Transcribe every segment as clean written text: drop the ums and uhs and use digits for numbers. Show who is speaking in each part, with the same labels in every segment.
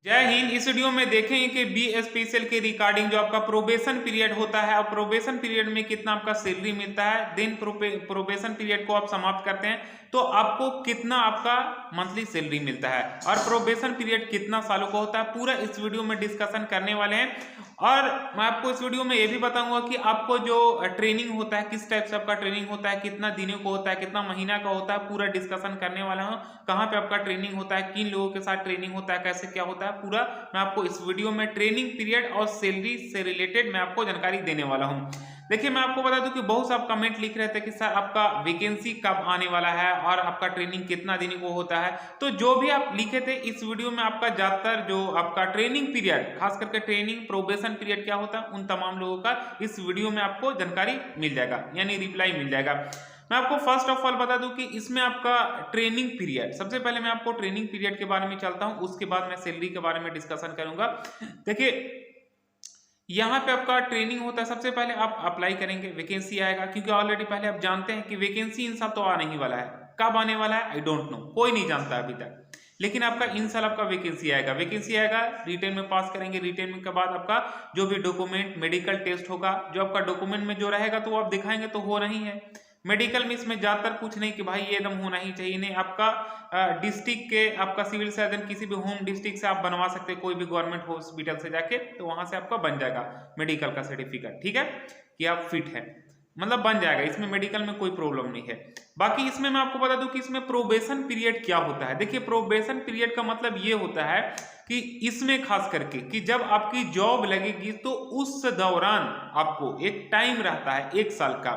Speaker 1: जय हिंद। इस वीडियो में देखेंगे कि बी स्पेशल के रिगार्डिंग जो आपका प्रोबेशन पीरियड होता है और प्रोबेशन पीरियड में कितना आपका सैलरी मिलता है, देन प्रोबेशन पीरियड को आप समाप्त करते हैं तो आपको कितना आपका मंथली सैलरी मिलता है और प्रोबेशन पीरियड कितना सालों का होता है, पूरा इस वीडियो में डिस्कशन करने वाले हैं। और मैं आपको इस वीडियो में ये भी बताऊंगा कि आपको जो ट्रेनिंग होता है किस टाइप से आपका ट्रेनिंग होता है, कितना दिनों को होता है, कितना महीना का होता है, पूरा डिस्कशन करने वाला हूँ। कहाँ पे आपका ट्रेनिंग होता है, किन लोगों के साथ ट्रेनिंग होता है, कैसे क्या होता है, पूरा मैं आपको इस वीडियो में ट्रेनिंग पीरियड और सैलरी से रिलेटेड मैं आपको जानकारी देने वाला हूँ। देखिए मैं आपको बता दूं कि बहुत सारे कमेंट लिख रहे थे कि सर आपका वैकेंसी कब आने वाला है और आपका ट्रेनिंग कितना दिन को होता है। तो जो भी आप लिखे थे इस वीडियो में आपका ज्यादातर जो आपका ट्रेनिंग पीरियड, खास करके ट्रेनिंग प्रोबेशन पीरियड क्या होता है, उन तमाम लोगों का इस वीडियो में आपको जानकारी मिल जाएगा, यानी रिप्लाई मिल जाएगा। मैं आपको फर्स्ट ऑफ ऑल बता दूं कि इसमें आपका ट्रेनिंग पीरियड, सबसे पहले मैं आपको ट्रेनिंग पीरियड के बारे में चलता हूं, उसके बाद मैं सैलरी के बारे में डिस्कशन करूंगा। देखिए यहाँ पे आपका ट्रेनिंग होता है, सबसे पहले आप अप्लाई करेंगे, वैकेंसी आएगा, क्योंकि ऑलरेडी पहले आप जानते हैं कि वैकेंसी इन साल तो आ नहीं वाला है, कब आने वाला है आई डोंट नो, कोई नहीं जानता अभी तक, लेकिन आपका इन साल आपका वैकेंसी आएगा। वैकेंसी आएगा, रिटेन में पास करेंगे, रिटेन में के बाद आपका जो भी डॉक्यूमेंट मेडिकल टेस्ट होगा, जो आपका डॉक्यूमेंट में जो रहेगा तो वो आप दिखाएंगे तो हो नहीं है। मेडिकल में इसमें ज्यादातर कुछ नहीं कि भाई ये एकदम होना ही चाहिए, नहीं, आपका डिस्ट्रिक्ट के आपका सिविल सर्जन किसी भी होम डिस्ट्रिक्ट से आप बनवा सकते हैं, कोई भी गवर्नमेंट हॉस्पिटल से जाके, तो वहां से आपका बन जाएगा मेडिकल का सर्टिफिकेट, ठीक है, कि आप फिट है, मतलब बन जाएगा, इसमें मेडिकल में कोई प्रॉब्लम नहीं है। बाकी इसमें मैं आपको बता दूं कि इसमें प्रोबेशन पीरियड क्या होता है। देखिए प्रोबेशन पीरियड का मतलब ये होता है कि इसमें खास करके कि जब आपकी जॉब लगेगी तो उस दौरान आपको एक टाइम रहता है 1 साल का,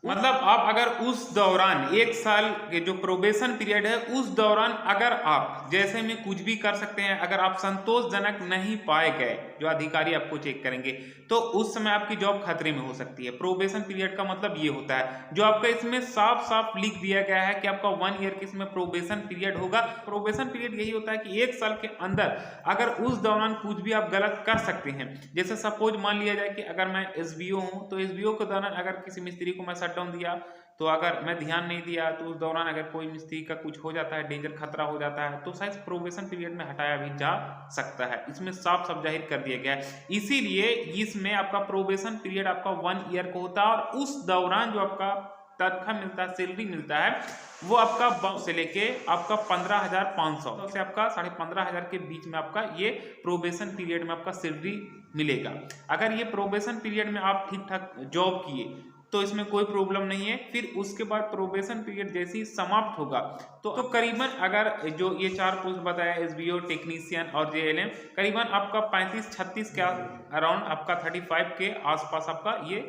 Speaker 1: मतलब आप अगर उस दौरान 1 साल के जो प्रोबेशन पीरियड है उस दौरान अगर आप जैसे में कुछ भी कर सकते हैं, अगर आप संतोषजनक नहीं पाए गए, जो अधिकारी आपको चेक करेंगे, तो उस समय आपकी जॉब खतरे में हो सकती है। प्रोबेशन पीरियड का मतलब ये होता है, जो आपका इसमें साफ साफ लिख दिया गया है कि आपका 1 ईयर की इसमें प्रोबेशन पीरियड होगा। प्रोबेशन पीरियड यही होता है कि 1 साल के अंदर अगर उस दौरान कुछ भी आप गलत कर सकते हैं, जैसे सपोज मान लिया जाए कि अगर मैं एसबीओ हूं तो एसबीओ के दौरान अगर किसी मिस्त्री को मैं शटडाउन दिया, तो अगर मैं ध्यान नहीं दिया तो उस दौरान अगर कोई मिस्त्री का कुछ हो जाता है, डेंजर खतरा हो जाता है, तो शायद प्रोबेशन पीरियड में हटाया भी जा सकता है। इसमें साफ साफ जाहिर कर दिया गया है, इसीलिए इसमें आपका प्रोबेशन पीरियड आपका 1 ईयर का होता है और उस दौरान जो आपका तनख्वाह मिलता है, सैलरी मिलता है, वो आपका से लेके आपका 15,500 से आपका 15,500 के बीच में आपका ये प्रोबेशन पीरियड में आपका सैलरी मिलेगा। अगर ये प्रोबेशन पीरियड में आप ठीक ठाक जॉब किए तो इसमें कोई प्रॉब्लम नहीं है। फिर उसके बाद प्रोबेशन पीरियड जैसे ही समाप्त होगा तो करीबन अगर जो ये 4 पोस्ट बताया, एसबीओ, टेक्नीशियन और जेएलएम, करीबन आपका 35-36 के अराउंड आपका 35 के आसपास आपका ये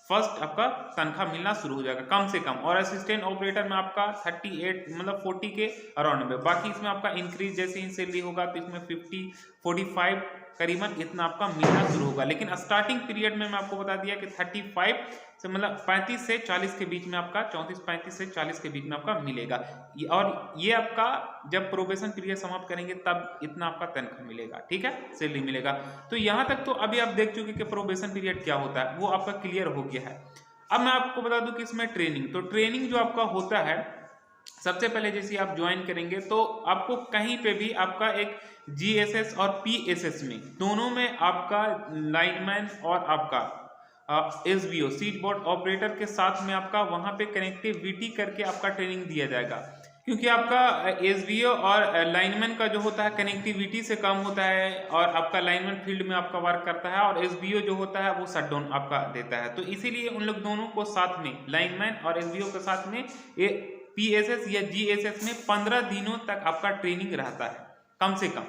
Speaker 1: फर्स्ट आपका तनख्वाह मिलना शुरू हो जाएगा कम से कम। और असिस्टेंट ऑपरेटर में आपका 38 मतलब 40 के अराउंड में। बाकी इसमें आपका इंक्रीज जैसे ही सैलरी होगा तो इसमें 50, 45 करीबन इतना आपका मिलना शुरू होगा। लेकिन स्टार्टिंग पीरियड में मैं आपको बता दिया कि 35 से मतलब 35 से 40 के बीच में आपका 34-35 से 40 के बीच में आपका मिलेगा। और ये आपका जब प्रोबेशन पीरियड समाप्त करेंगे तब इतना आपका तनख्वाह मिलेगा, ठीक है, सैलरी मिलेगा। तो यहाँ तक तो अभी आप देख चुके कि प्रोबेशन पीरियड क्या होता है, वो आपका क्लियर हो गया है। अब मैं आपको बता दूं कि इसमें ट्रेनिंग, तो ट्रेनिंग जो आपका होता है, सबसे पहले जैसे आप ज्वाइन करेंगे तो आपको कहीं पे भी आपका एक जीएसएस और पीएसएस में दोनों में आपका लाइनमैन और आपका एसबीओ सीट बोर्ड ऑपरेटर के साथ में आपका वहां पे कनेक्टिविटी करके आपका ट्रेनिंग दिया जाएगा। क्योंकि आपका एसबीओ और लाइनमैन का जो होता है कनेक्टिविटी से कम होता है और आपका लाइनमैन फील्ड में आपका वर्क करता है और एसबीओ जो होता है वो शटडाउन आपका देता है, तो इसीलिए उन लोग दोनों को साथ में, लाइनमैन और एसबीओ के साथ में पीएसएस या जीएसएस में 15 दिनों तक आपका ट्रेनिंग रहता है, कम से कम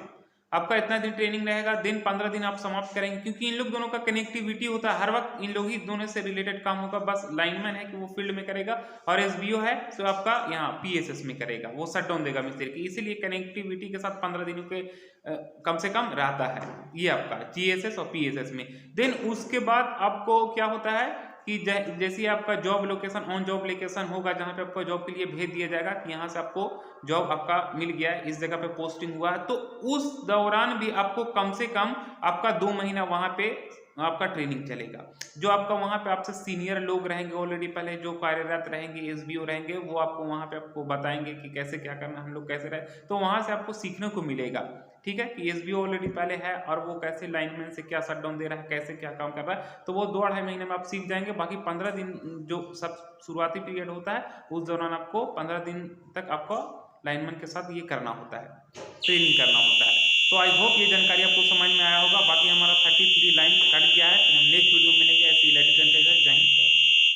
Speaker 1: आपका इतना दिन ट्रेनिंग रहेगा, दिन 15 दिन आप समाप्त करेंगे। क्योंकि इन लोग दोनों का कनेक्टिविटी होता है, हर वक्त इन लोग ही दोनों से रिलेटेड काम होगा। बस लाइनमैन है कि वो फील्ड में करेगा और एसबीओ है तो आपका यहाँ पीएसएस में करेगा, वो शटडाउन देगा मिस्त्री की, इसीलिए कनेक्टिविटी के साथ 15 दिनों के कम से कम रहता है ये आपका जीएसएस और पीएसएस में। देन उसके बाद आपको क्या होता है कि जैसे आपका job location, on job location होगा जहां पे आपको जॉब के लिए भेज दिया जाएगा कि यहाँ से आपको जॉब आपका मिल गया है, इस जगह पे पोस्टिंग हुआ है, तो उस दौरान भी आपको कम से कम आपका 2 महीना वहां पे आपका ट्रेनिंग चलेगा। जो आपका वहां पे आपसे सीनियर लोग रहेंगे, ऑलरेडी पहले जो कार्यरत रहेंगे, एसबीओ रहेंगे, वो आपको वहां पे आपको बताएंगे कि कैसे क्या करना, हम लोग कैसे रहे, तो वहां से आपको सीखने को मिलेगा, ठीक है, कि एसबीओ ऑलरेडी पहले है और वो कैसे लाइनमैन से क्या शटडाउन दे रहा है, कैसे क्या काम कर रहा है, तो वो 2-2.5 महीने में आप सीख जाएंगे। बाकी 15 दिन जो सब शुरुआती पीरियड होता है उस दौरान आपको 15 दिन तक आपको लाइनमैन के साथ ये करना होता है, ट्रेनिंग करना होता है। तो आई होप ये जानकारी आपको समझ